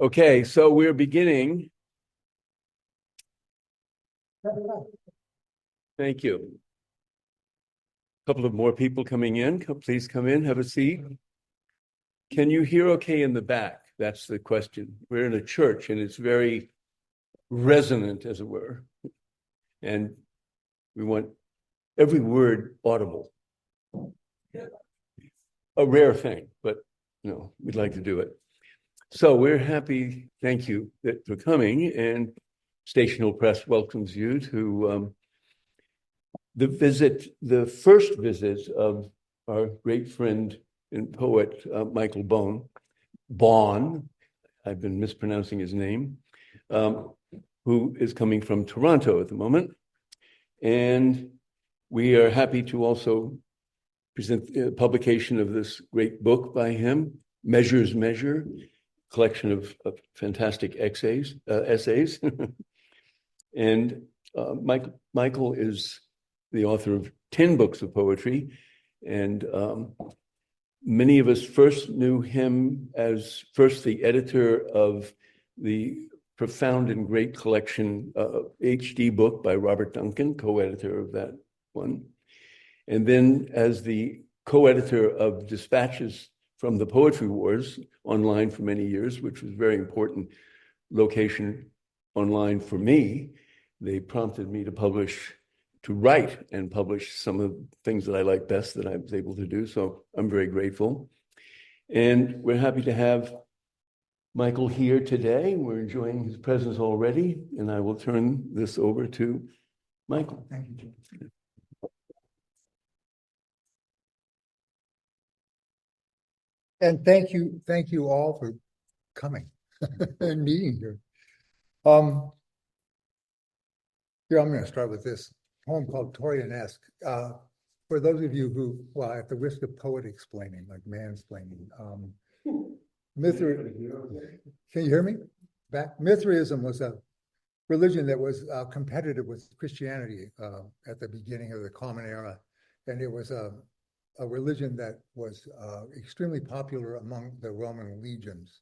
Okay, so we're beginning. Thank you. A couple of more people coming in. Please come in, have a seat. Can you hear okay in the back? That's the question. We're in a church and it's very resonant, as it were. And we want every word audible. A rare thing, but we'd like to do it. So we're happy, thank you for coming, and Stational Press welcomes you to the first visit of our great friend and poet, Michael Bawn, I've been mispronouncing his name, who is coming from Toronto at the moment. And we are happy to also present the publication of this great book by him, Measures Measure, collection of fantastic essays. And Michael is the author of 10 books of poetry, and many of us first knew him as first the editor of the profound and great collection HD book by Robert Duncan, co-editor of that one, and then as the co-editor of Dispatches from the Poetry Wars online for many years, which was a very important location online for me. They prompted me to write and publish some of the things that I like best that I was able to do. So I'm very grateful. And we're happy to have Michael here today. We're enjoying his presence already, and I will turn this over to Michael. Thank you, Jim. And thank you all for coming and meeting here. Here, I'm going to start with this poem called Torianesque. For those of you who, well, at the risk of poet explaining, like mansplaining, can you hear me? Mithraism was a religion that was competitive with Christianity at the beginning of the Common Era, and it was a religion that was extremely popular among the Roman legions.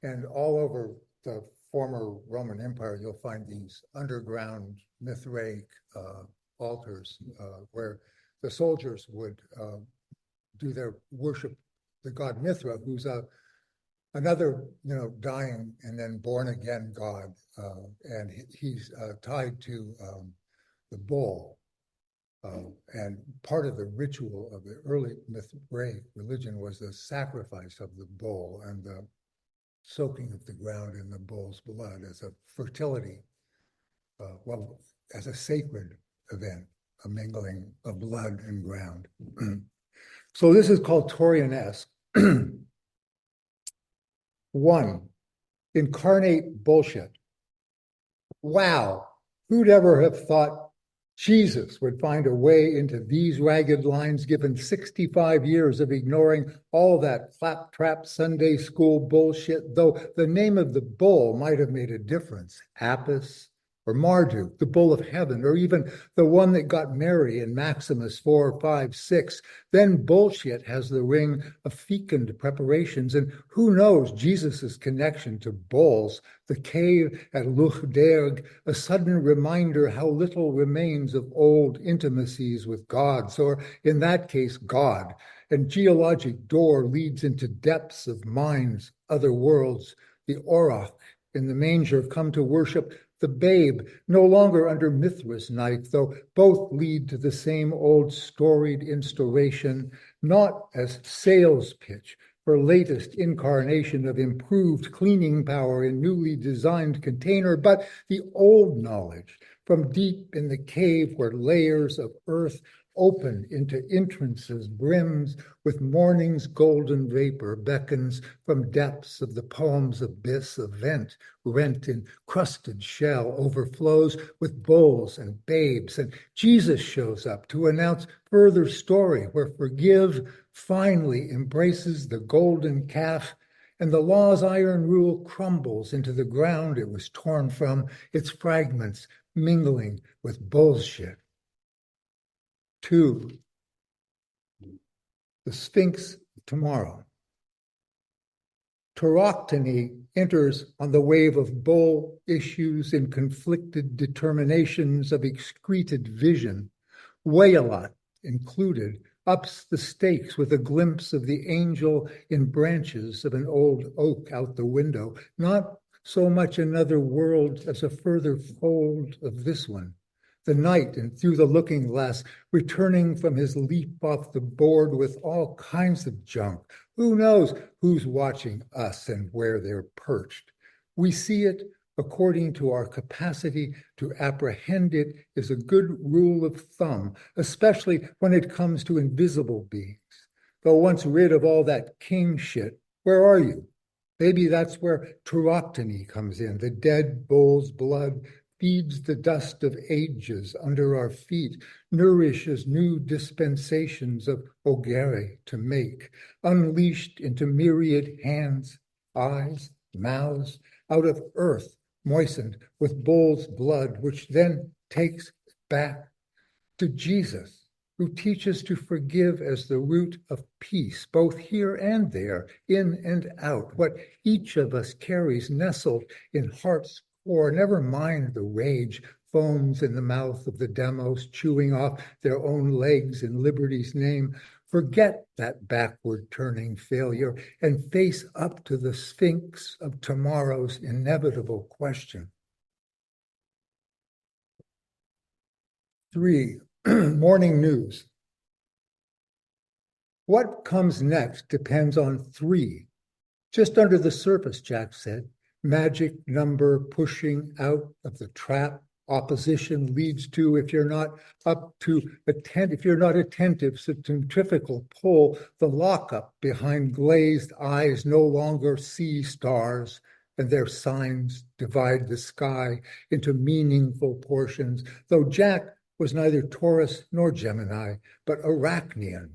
And all over the former Roman Empire, you'll find these underground Mithraic altars where the soldiers would do their worship, the god Mithra, who's another, dying and then born again god. And he's tied to the bull. And part of the ritual of the early Mithraic religion was the sacrifice of the bull and the soaking of the ground in the bull's blood as a fertility, as a sacred event, a mingling of blood and ground. So this is called Torianesque. 1, incarnate bullshit. Wow, who'd ever have thought Jesus would find a way into these ragged lines, given 65 years of ignoring all that claptrap Sunday school bullshit, though the name of the bull might have made a difference. Apis or Marduk, the bull of heaven, or even the one that got Mary in Maximus 4, 5, 6. Then bullshit has the ring of fecund preparations, and who knows Jesus's connection to bulls, the cave at Luchderg, a sudden reminder how little remains of old intimacies with gods, or in that case, God. And geologic door leads into depths of minds, other worlds. The Orach in the manger come to worship the babe, no longer under Mithra's knife, though both lead to the same old storied instauration, not as sales pitch for latest incarnation of improved cleaning power in newly designed container, but the old knowledge from deep in the cave where layers of earth open into entrances, brims with morning's golden vapor, beckons from depths of the poem's abyss, a vent rent in crusted shell, overflows with bulls and babes, and Jesus shows up to announce further story where forgive finally embraces the golden calf, and the law's iron rule crumbles into the ground it was torn from, its fragments mingling with bullshit. 2, the Sphinx tomorrow. Tauroctony enters on the wave of bull issues and conflicted determinations of excreted vision. Whale-lot included, ups the stakes with a glimpse of the angel in branches of an old oak out the window, not so much another world as a further fold of this one. The night and through the looking glass, returning from his leap off the board with all kinds of junk. Who knows who's watching us and where they're perched? We see it according to our capacity to apprehend it is a good rule of thumb, especially when it comes to invisible beings. Though once rid of all that king shit, where are you? Maybe that's where Tauroctony comes in. The dead bull's blood feeds the dust of ages under our feet, nourishes new dispensations of ogere to make, unleashed into myriad hands, eyes, mouths, out of earth, moistened with bull's blood, which then takes back to Jesus, who teaches to forgive as the root of peace, both here and there, in and out, what each of us carries nestled in heart's core. Never mind the rage foams in the mouth of the demos, chewing off their own legs in liberty's name. Forget that backward turning failure and face up to the sphinx of tomorrow's inevitable question. 3, morning news. What comes next depends on 3. Just under the surface, Jack said. Magic number pushing out of the trap opposition leads to, if you're not attentive, centrifugal pull, the lockup behind glazed eyes no longer see stars, and their signs divide the sky into meaningful portions, though Jack was neither Taurus nor Gemini, but Arachnian,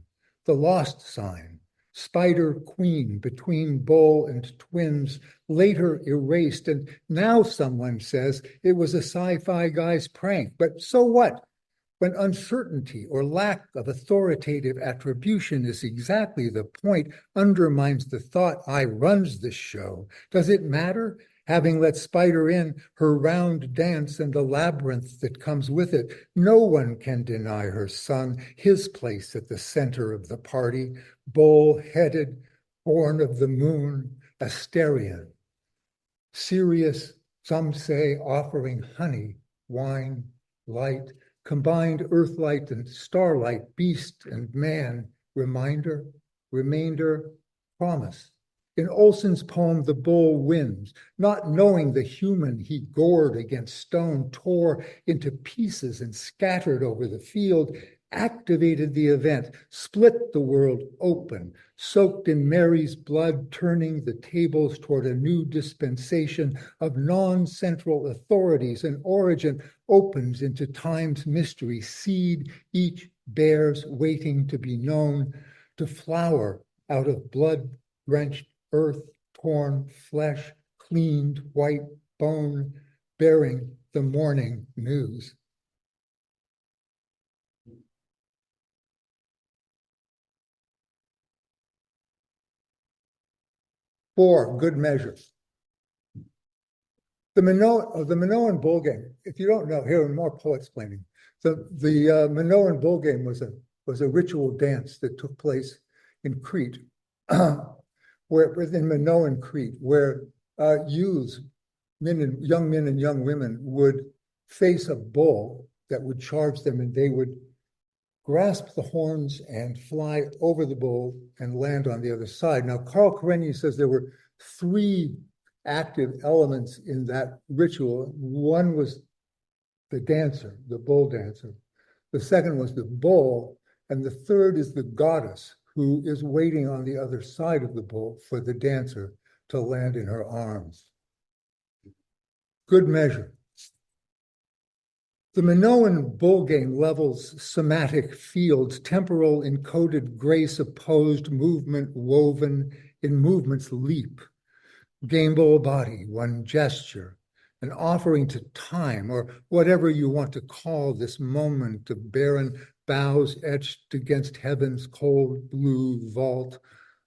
the lost sign, spider queen between bull and twins, later erased, and now someone says it was a sci-fi guy's prank. But so what? When uncertainty or lack of authoritative attribution is exactly the point, undermines the thought I runs this show. Does it matter? Having let Spider in her round dance and the labyrinth that comes with it, no one can deny her son his place at the center of the party, bull-headed, born of the moon, Asterian. Sirius, some say, offering honey, wine, light, combined earthlight and starlight, beast and man, reminder, remainder, promise. In Olson's poem, The Bull Wins, not knowing the human he gored against stone, tore into pieces and scattered over the field, activated the event, split the world open, soaked in Mary's blood, turning the tables toward a new dispensation of non-central authorities. An origin opens into time's mystery, seed each bears waiting to be known, to flower out of blood-drenched earth, torn flesh, cleaned white bone, bearing the morning news. Four, good measures. The Minoan bull game, if you don't know, here are more poets explaining. The Minoan bull game was a ritual dance that took place in Crete, within Minoan Crete, where youths, young men and young women would face a bull that would charge them, and they would grasp the horns and fly over the bull and land on the other side. Now, Carl Karenyi says there were 3 active elements in that ritual. One was the dancer, the bull dancer. The second was the bull, and the third is the goddess, who is waiting on the other side of the bull for the dancer to land in her arms. Good measure. The Minoan bull game levels somatic fields, temporal encoded grace opposed, movement woven in movement's leap. Game bull body, one gesture, an offering to time, or whatever you want to call this moment of barren boughs etched against heaven's cold blue vault,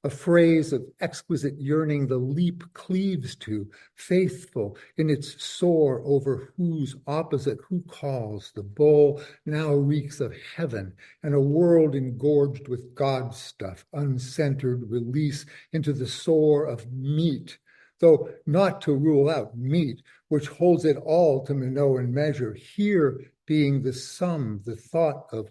a phrase of exquisite yearning the leap cleaves to, faithful in its soar over whose opposite, who calls, the bowl now reeks of heaven, and a world engorged with God's stuff, uncentered release into the soar of meat, though not to rule out meat, which holds it all to Minoan measure, here being the sum, the thought of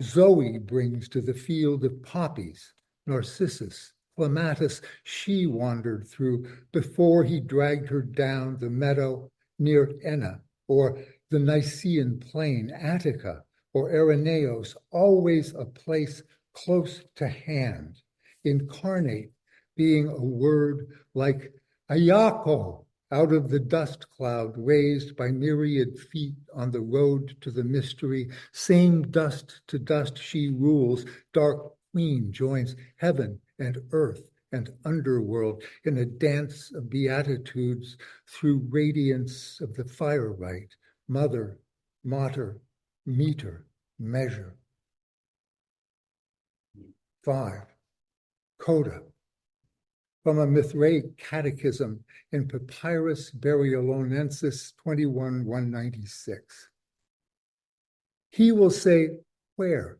Zoe brings to the field of poppies, Narcissus, Clematis she wandered through before he dragged her down the meadow near Enna, or the Nicaean plain, Attica, or Irenaeus, always a place close to hand, incarnate, being a word like Ayako, out of the dust cloud raised by myriad feet on the road to the mystery, same dust to dust she rules, dark queen joins heaven and earth and underworld in a dance of beatitudes through radiance of the firelight, mother, mater, meter, measure. 5. Coda. From a Mithraic catechism in Papyrus Babylonensis 21:196. He will say, where?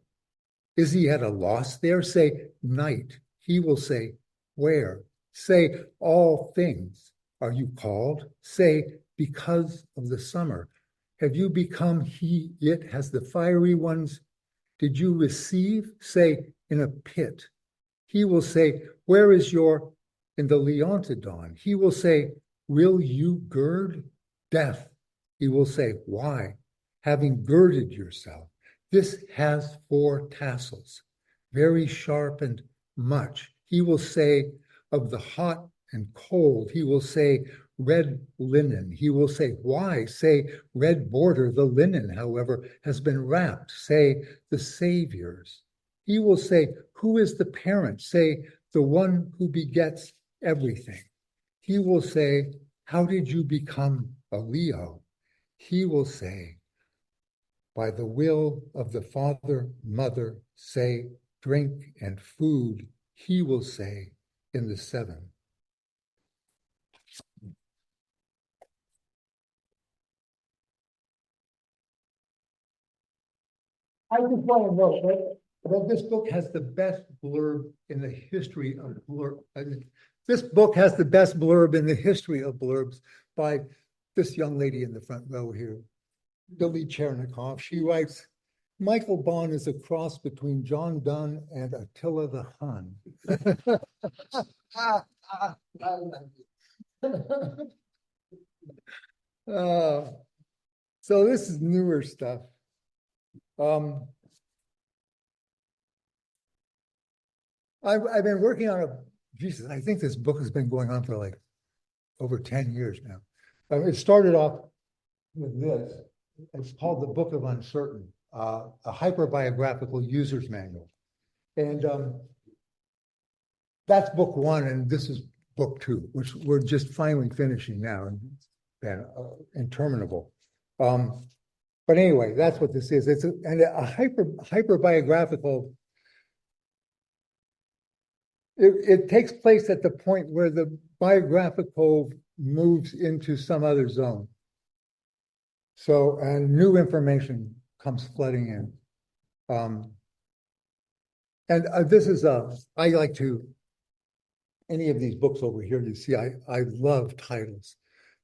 Is he at a loss there? Say, night. He will say, where? Say, all things. Are you called? Say, because of the summer. Have you become he, it has the fiery ones? Did you receive? Say, in a pit. He will say, where is your, in the Leontodon? He will say, will you gird? Death. He will say, why? Having girded yourself. This has 4 tassels, very sharp and much. He will say of the hot and cold. He will say red linen. He will say, why? Say red border. The linen, however, has been wrapped. Say the Savior's. He will say, who is the parent? Say the one who begets everything. He will say, how did you become a Leo? He will say, by the will of the father, mother, say, drink and food, he will say in the 7. I just want to note that this book has the best blurb in the history of blurb. This book has the best blurb in the history of blurbs by this young lady in the front row here, Billy Chernikoff. She writes, Michael Bond is a cross between John Donne and Attila the Hun. So this is newer stuff. I've been working on Jesus, I think this book has been going on for like over 10 years now. It started off with this. It's called The Book of Uncertain, a hyperbiographical user's manual. And that's book 1, and this is book 2, which we're just finally finishing now, and it's been interminable. But anyway, that's what this is. It's a hyperbiographical. It takes place at the point where the biographical moves into some other zone. So, and new information comes flooding in. This is, I like to, any of these books over here, you see, I love titles.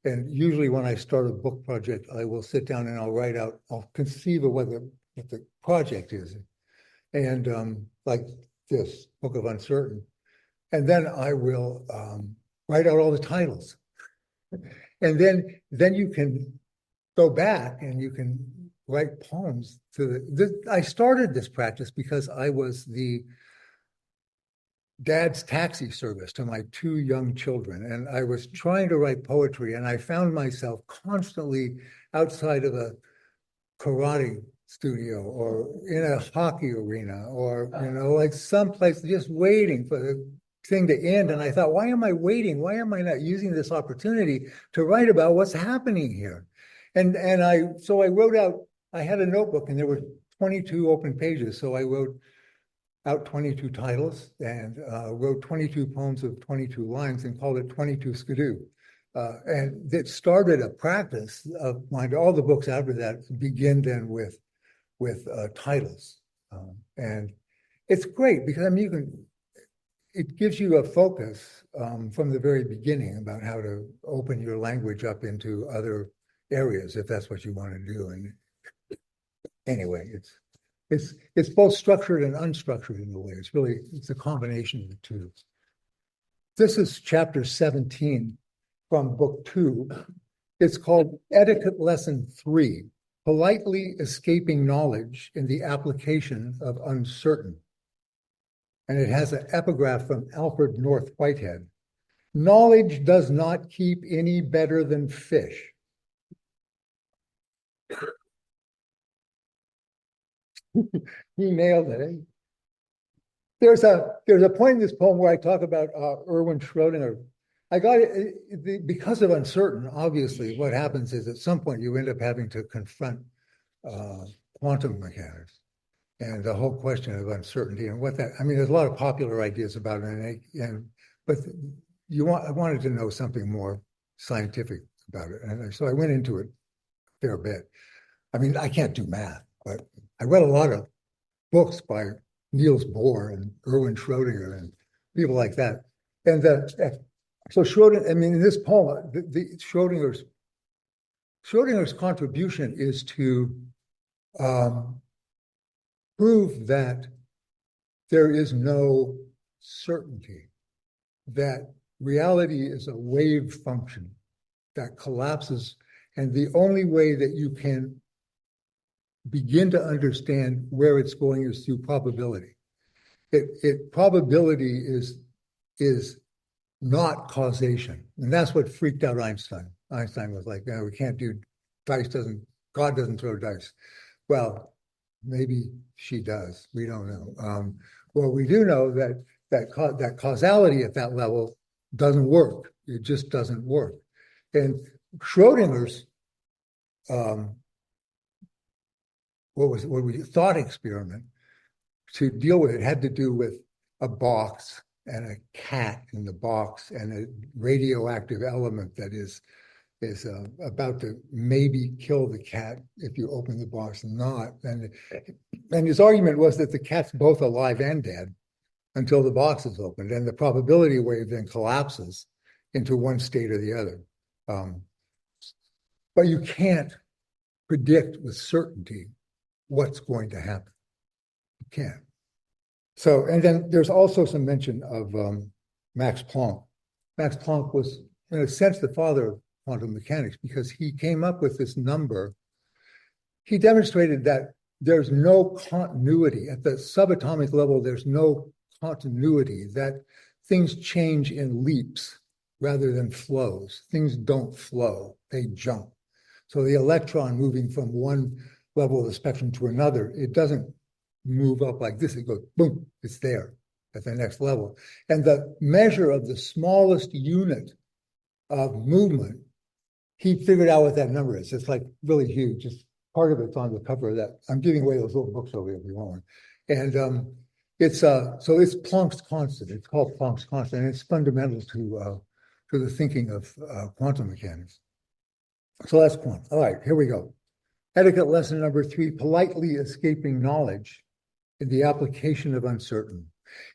And usually when I start a book project, I will sit down and I'll conceive of what the project is. And like this, Book of Uncertain. And then I will write out all the titles. And then you can go back and you can write poems I started this practice because I was the dad's taxi service to my 2 young children. And I was trying to write poetry, and I found myself constantly outside of a karate studio or in a hockey arena or, like someplace just waiting for the thing to end. And I thought, why am I waiting? Why am I not using this opportunity to write about what's happening here? So I wrote out, I had a notebook and there were 22 open pages. So I wrote out 22 titles and wrote 22 poems of 22 lines and called it 22 Skidoo. And it started a practice of mine. All the books after that begin then with titles. And it's great because I mean, it gives you a focus from the very beginning about how to open your language up into other areas if that's what you want to do. And anyway, it's both structured and unstructured in a way. It's a combination of the two. This is chapter 17 from book 2. It's called Etiquette Lesson 3, Politely Escaping Knowledge in the Application of Uncertain. And it has an epigraph from Alfred North Whitehead. Knowledge does not keep any better than fish. He nailed it. Eh? There's a point in this poem where I talk about Erwin Schrödinger. I got it because of uncertain. Obviously, what happens is at some point you end up having to confront quantum mechanics and the whole question of uncertainty and what that. I mean, there's a lot of popular ideas about it, but I wanted to know something more scientific about it, and so I went into it a fair bit. I mean, I can't do math, but I read a lot of books by Niels Bohr and Erwin Schrödinger and people like that. And so Schrödinger, I mean, in this poem, Schrödinger's contribution is to prove that there is no certainty, that reality is a wave function that collapses, and the only way that you can begin to understand where it's going is through probability. Probability is not causation, and that's what freaked out Einstein. Einstein was like, "No, we can't do God doesn't throw dice." Well, maybe she does. We don't know. Well, we do know that causality at that level doesn't work. It just doesn't work. And Schrödinger's thought experiment to deal with it had to do with a box and a cat in the box and a radioactive element that is about to maybe kill the cat if you open the box and not. And his argument was that the cat's both alive and dead until the box is opened, and the probability wave then collapses into one state or the other. But you can't predict with certainty what's going to happen. You can't. So, and then there's also some mention of Max Planck. Max Planck was, in a sense, the father of quantum mechanics because he came up with this number. He demonstrated that there's no continuity at the subatomic level. There's no continuity, that things change in leaps rather than flows. Things don't flow, they jump. So the electron moving from one level of the spectrum to another, it doesn't move up like this. It goes boom, it's there at the next level. And the measure of the smallest unit of movement, he figured out what that number is. It's like really huge. Just part of it's on the cover of that. I'm giving away those little books over here if you want one. And it's Planck's constant. It's called Planck's constant, and it's fundamental to the thinking of quantum mechanics. So that's quantum. All right, here we go. Etiquette lesson number 3, politely escaping knowledge in the application of uncertain.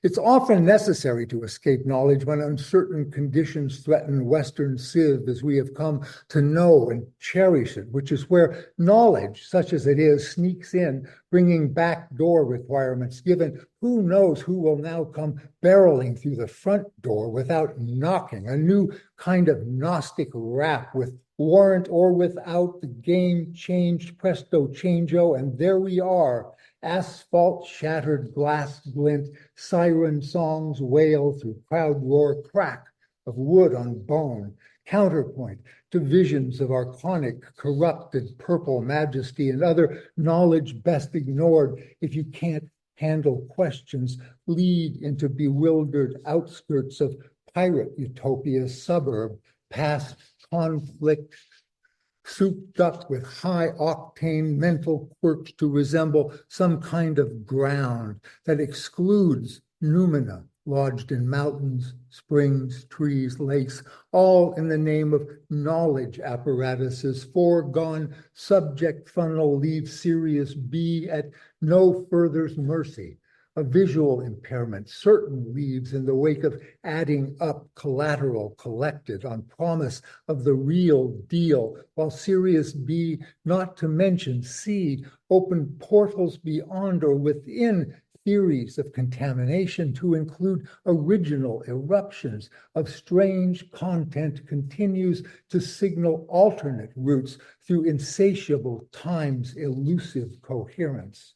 It's often necessary to escape knowledge when uncertain conditions threaten Western civ as we have come to know and cherish it, which is where knowledge, such as it is, sneaks in, bringing backdoor requirements, given who knows who will now come barreling through the front door without knocking, a new kind of Gnostic rap with warrant or without, the game changed, presto changeo, and there we are. Asphalt shattered, glass glint, siren songs wail through crowd roar, crack of wood on bone, counterpoint to visions of archonic, corrupted purple majesty and other knowledge best ignored. If you can't handle questions, lead into bewildered outskirts of pirate utopia suburb, past conflict, souped up with high-octane mental quirks to resemble some kind of ground that excludes noumena lodged in mountains, springs, trees, lakes, all in the name of knowledge apparatuses. Foregone subject funnel leaves Sirius B at no further's mercy. A visual impairment certain leaves in the wake of adding up collateral collected on promise of the real deal, while Sirius B, not to mention C, open portals beyond or within theories of contamination to include original eruptions of strange content continues to signal alternate routes through insatiable time's elusive coherence.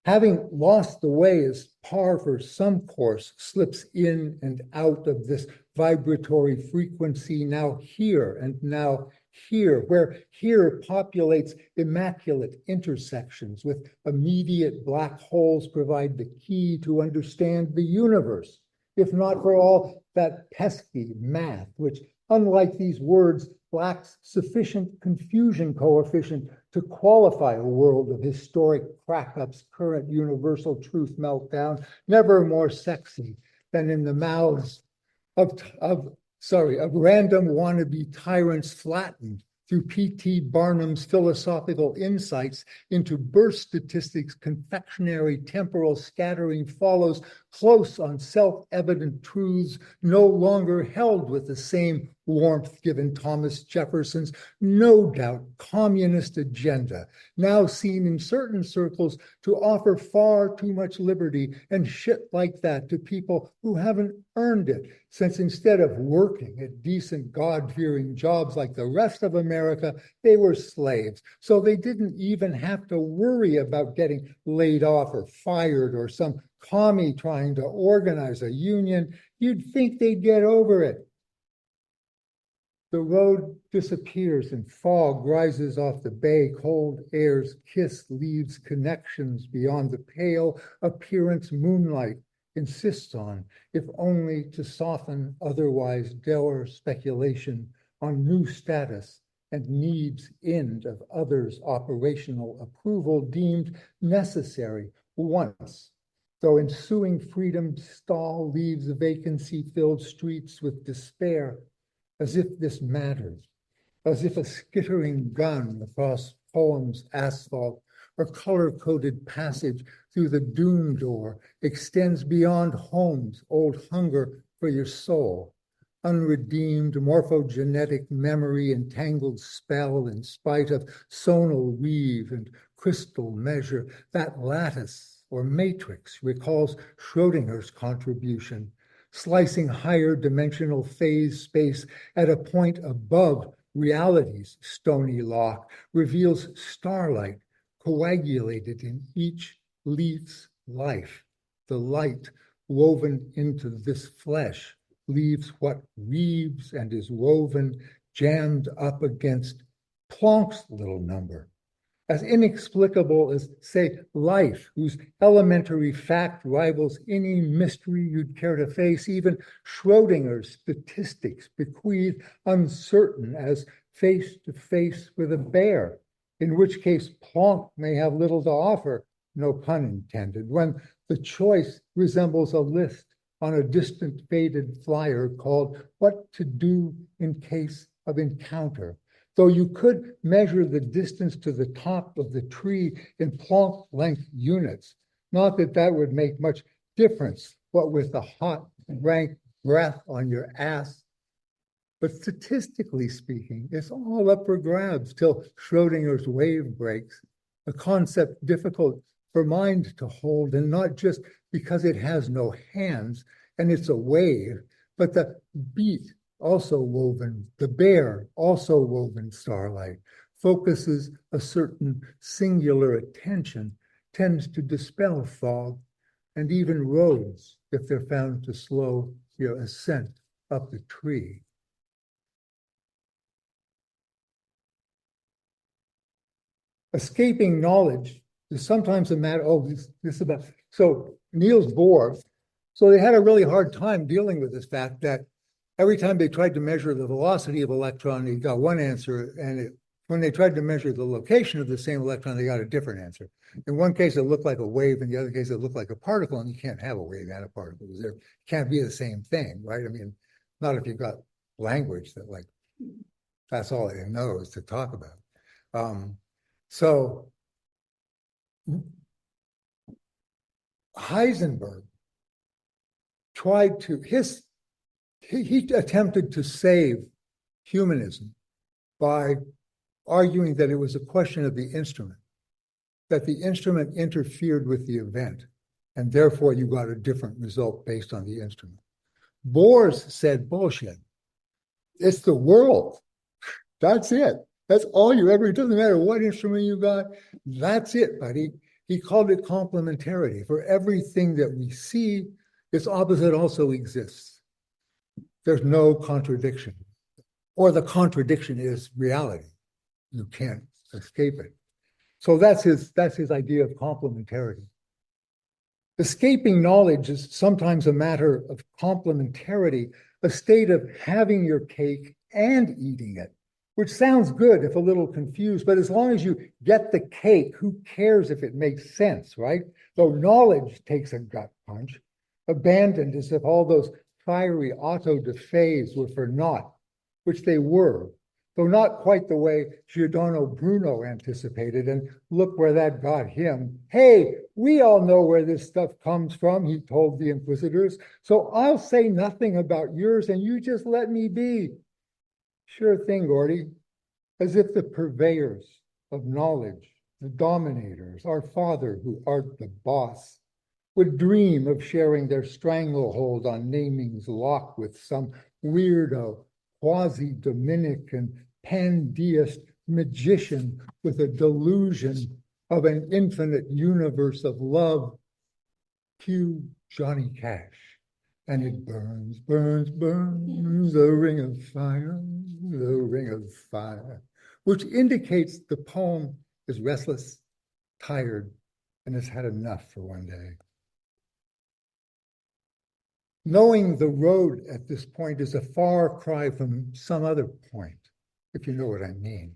Having lost the way as par for some course slips in and out of this vibratory frequency, now here and now here, where here populates immaculate intersections with immediate black holes provide the key to understand the universe, if not for all that pesky math, which, unlike these words, lacks sufficient confusion coefficient to qualify a world of historic crack-up's current universal truth meltdown, never more sexy than in the mouths of random wannabe tyrants flattened through P.T. Barnum's philosophical insights into birth statistics. Confectionery temporal scattering follows close on self-evident truths no longer held with the same warmth given Thomas Jefferson's no doubt communist agenda, now seen in certain circles to offer far too much liberty and shit like that to people who haven't earned it, since instead of working at decent God-fearing jobs like the rest of America, they were slaves. So they didn't even have to worry about getting laid off or fired or some commie trying to organize a union. You'd think they'd get over it. The road disappears and fog rises off the bay. Cold air's kiss leaves connections beyond the pale appearance moonlight insists on, if only to soften otherwise dour speculation on new status and needs end of others' operational approval deemed necessary once. Though ensuing freedom stall leaves vacancy-filled streets with despair, as if this matters, as if a skittering gun across poems' asphalt or color-coded passage through the doom door extends beyond home's old hunger for your soul, unredeemed morphogenetic memory, entangled spell in spite of sonal weave and crystal measure. That lattice or matrix recalls Schrodinger's contribution, slicing higher dimensional phase space at a point above reality's stony lock, reveals starlight coagulated in each leaf's life. The light woven into this flesh leaves what weaves and is woven jammed up against Planck's little number, as inexplicable as, say, life, whose elementary fact rivals any mystery you'd care to face. Even Schrodinger's statistics bequeath uncertain as face to face with a bear, in which case Planck may have little to offer, no pun intended, when the choice resembles a list on a distant faded flyer called What to Do in Case of Encounter. Though you could measure the distance to the top of the tree in Planck length units, not that that would make much difference, what with the hot, rank breath on your ass. But statistically speaking, it's all up for grabs till Schrodinger's wave breaks, a concept difficult for mind to hold, and not just because it has no hands and it's a wave, but the beat also woven, the bear also woven starlight, focuses a certain singular attention, tends to dispel fog, and even roads if they're found to slow your ascent up the tree. Escaping knowledge is sometimes a matter, so Niels Bohr, so they had a really hard time dealing with this fact that every time they tried to measure the velocity of electron, they got one answer, and when they tried to measure the location of the same electron, they got a different answer. In one case, it looked like a wave. In the other case, it looked like a particle, and you can't have a wave and a particle. They can't be the same thing, right? I mean, not if you've got language that like, that's all it knows to talk about. So Heisenberg tried to, he attempted to save humanism by arguing that it was a question of the instrument, that the instrument interfered with the event, and therefore you got a different result based on the instrument. Bohr said, bullshit. It's the world. That's it. That's all you ever, it doesn't matter what instrument you got. That's it, buddy. He called it complementarity. For everything that we see, its opposite also exists. There's no contradiction. Or the contradiction is reality. You can't escape it. So that's his idea of complementarity. Escaping knowledge is sometimes a matter of complementarity, a state of having your cake and eating it, which sounds good if a little confused, but as long as you get the cake, who cares if it makes sense, right? Though knowledge takes a gut punch, abandoned as if all those fiery auto-da-fés were for naught, which they were, though not quite the way Giordano Bruno anticipated. And look where that got him. Hey, we all know where this stuff comes from, he told the inquisitors. So I'll say nothing about yours and you just let me be. Sure thing, Gordy. As if the purveyors of knowledge, the dominators, our father who art the boss, would dream of sharing their stranglehold on naming's lock with some weirdo, quasi-Dominican, pan-deist magician with a delusion of an infinite universe of love. Cue Johnny Cash. And it burns, burns, burns, the ring of fire, the ring of fire, which indicates the poem is restless, tired, and has had enough for one day. Knowing the road at this point is a far cry from some other point, if you know what I mean.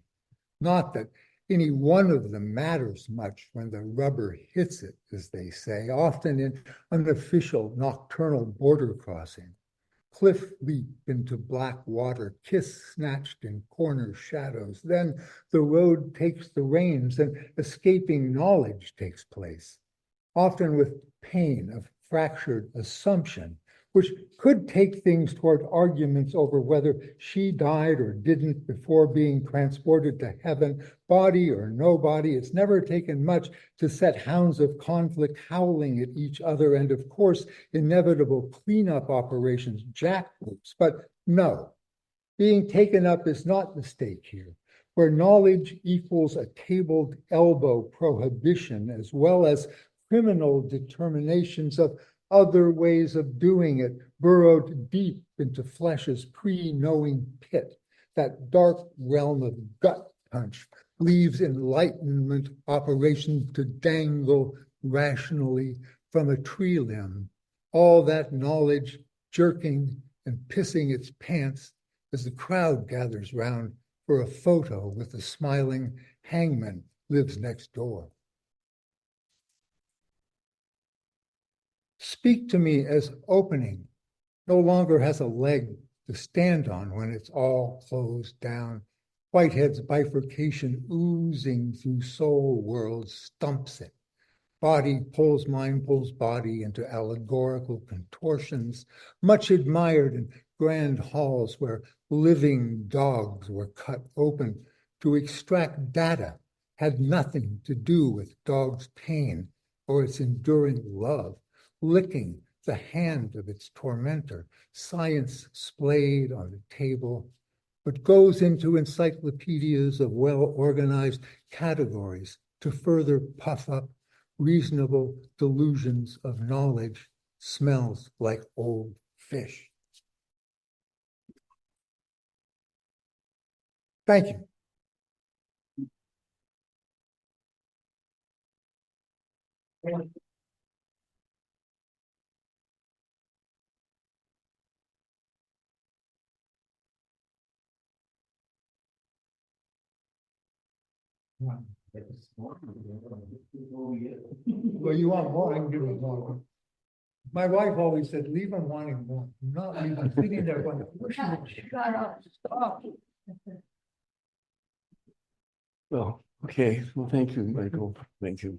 Not that any one of them matters much when the rubber hits it, as they say, often in unofficial nocturnal border crossing. Cliff leap into black water, kiss snatched in corner shadows. Then the road takes the reins and escaping knowledge takes place, often with pain of fractured assumption, which could take things toward arguments over whether she died or didn't before being transported to heaven, body or no body. It's never taken much to set hounds of conflict howling at each other, and of course, inevitable cleanup operations, jackknives. But no, being taken up is not the stake here, where knowledge equals a tabled elbow prohibition, as well as criminal determinations of other ways of doing it, burrowed deep into flesh's pre-knowing pit. That dark realm of gut punch leaves enlightenment operations to dangle rationally from a tree limb. All that knowledge jerking and pissing its pants as the crowd gathers round for a photo with the smiling hangman lives next door. Speak to me as opening no longer has a leg to stand on when it's all closed down. Whitehead's bifurcation oozing through soul worlds stumps it. Body pulls mind, pulls body into allegorical contortions, much admired in grand halls where living dogs were cut open to extract data, had nothing to do with dog's pain or its enduring love. Licking the hand of its tormentor, science splayed on the table, but goes into encyclopedias of well-organized categories to further puff up reasonable delusions of knowledge. Smells like old fish. Thank you. Well, you want more, I can give you more. My wife always said, leave them wanting more, not leave them sitting there going, shut up, stop. Well, okay. Well, thank you, Michael. Thank you.